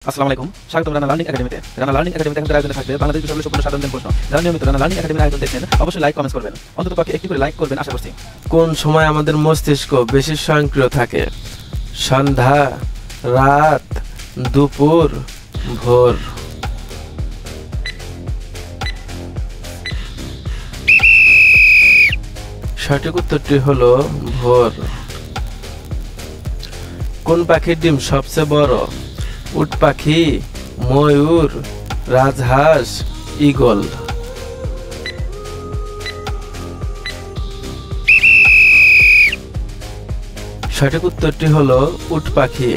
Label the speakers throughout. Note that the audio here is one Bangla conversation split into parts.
Speaker 1: আসসালামু আলাইকুম, স্বাগতম রানা লার্নিং একাডেমিতে। রানা লার্নিং একাডেমিতে এখন আয়োজনে থাকবে বাংলাদেশ বিষয়গুলো সম্পূর্ণ সাধারণ প্রশ্ন। যারা নিয়মিত রানা লার্নিং একাডেমির আয়োজন দেখছেন অবশ্যই লাইক কমেন্টস করবেন, অন্তত পক্ষে একটি করে লাইক করবেন আশা করছি।
Speaker 2: কোন সময় আমাদের মস্তিষ্ক বেশি স্বয়ংক্রিয় থাকে? সন্ধ্যা, রাত, দুপুর, ভোর। সঠিক উত্তরটি হলো ভোর। কোন পাখির ডিম সবচেয়ে বড়? উট পাখি, ময়ূর, রাজহাঁস, ঈগল। সঠিক উত্তরটি হলো উট পাখি।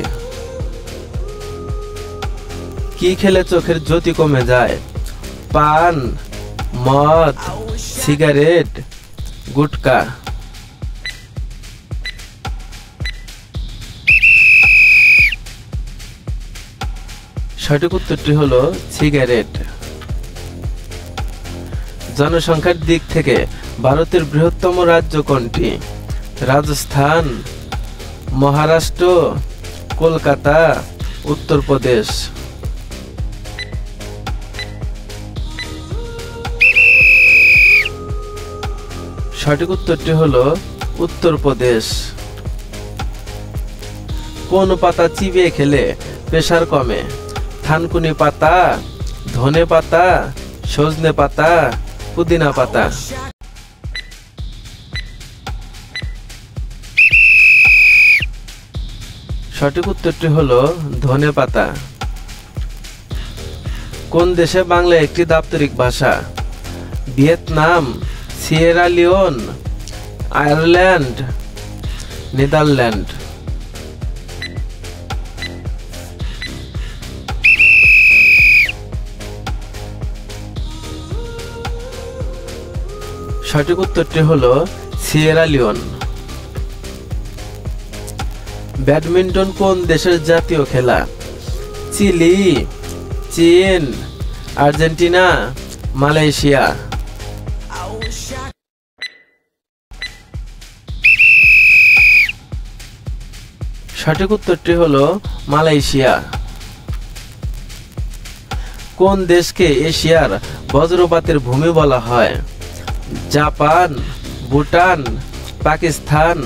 Speaker 2: কি খেলে চোখের জ্যোতি কমে যায়? পান, মদ, সিগারেট, গুটকা। সঠিক উত্তরটি হলো সিগারেট। জনসংখ্যার দিক থেকে ভারতের বৃহত্তম রাজ্য কোনটি? রাজস্থান, মহারাষ্ট্র, কলকাতা, উত্তরপ্রদেশ। সঠিক উত্তরটি হলো উত্তরপ্রদেশ। কোন পাতা চিবিয়ে খেলে প্রেসার কমে? থানকুনি পাতা, ধনে পাতা, সজনে পাতা, পুদিনা পাতা। সঠিক উত্তরটি হলো ধনে পাতা। কোন দেশে বাংলা একটি দাপ্তরিক ভাষা? Vietnam, Sierra Leone, Ireland, Netherland. সঠিক উত্তরটি হলো সিয়েরা লিওন। ব্যাডমিন্টন কোন দেশের জাতীয় খেলা? চিলি, চীন, আর্জেন্টিনা, মালয়েশিয়া। সঠিক উত্তরটি হলো মালয়েশিয়া। কোন দেশকে এশিয়ার বজ্রপাতের ভূমি বলা হয়? জাপান, ভুটান, পাকিস্তান,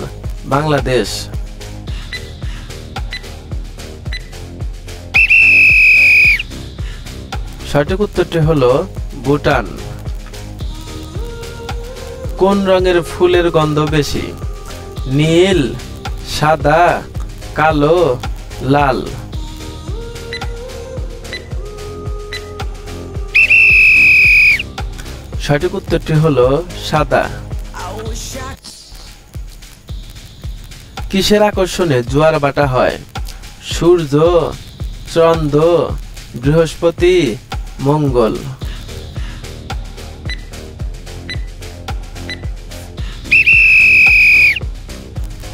Speaker 2: বাংলাদেশ। সঠিক উত্তরটি হলো ভুটান। কোন রঙের ফুলের গন্ধ বেশি? নীল, সাদা, কালো, লাল। সঠিক উত্তরটি হলো সাদা। কিসের আকর্ষণে জোয়ার ভাটা হয়? সূর্য, চন্দ্র, বৃহস্পতি, মঙ্গল।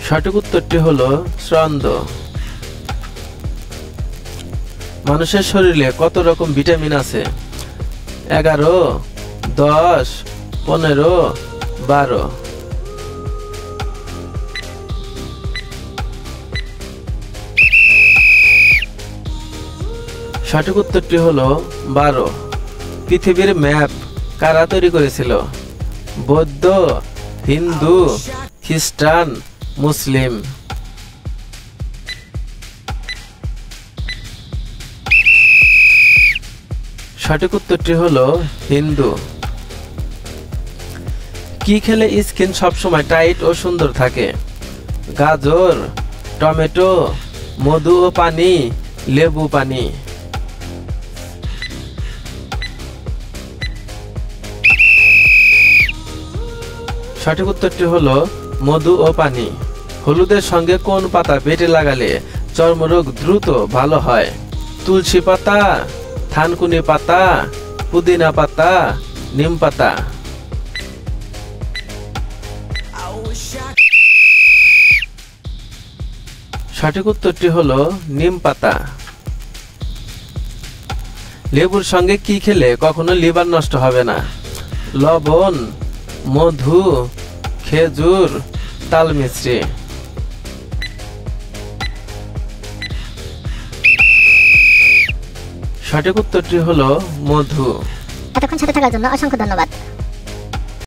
Speaker 2: সঠিক উত্তরটি হলো চন্দ্র। মানুষের শরীরে কত রকম ভিটামিন আছে? 11, 10, 15, 12। সঠিক উত্তরটি হলো 12। পৃথিবীর ম্যাপ কারা তৈরি করেছিল? বৌদ্ধ, হিন্দু, খ্রিস্টান, মুসলিম। সঠিক উত্তরটি হলো হিন্দু। কি খেলে স্কিন সবসময় টাইট ও সুন্দর থাকে? গাজর, টমেটো, মধু ও পানি, লেবু পানি। সঠিক উত্তরটি হলো মধু ও পানি। হলুদের সঙ্গে কোন পাতা বেটে লাগালে চর্মরোগ দ্রুত ভালো হয়? তুলসী পাতা, থানকুনি পাতা, পুদিনা পাতা, নিম পাতা। সঠিক উত্তরটি হলো নিম পাতা। লেবুর সঙ্গে কি খেলে কখনো লিভার নষ্ট হবে না? লবণ, মধু, খেজুর, তাল মিছরি। সঠিক উত্তরটি হলো মধু।
Speaker 3: এতক্ষণ সাথে থাকার জন্য অসংখ্য ধন্যবাদ।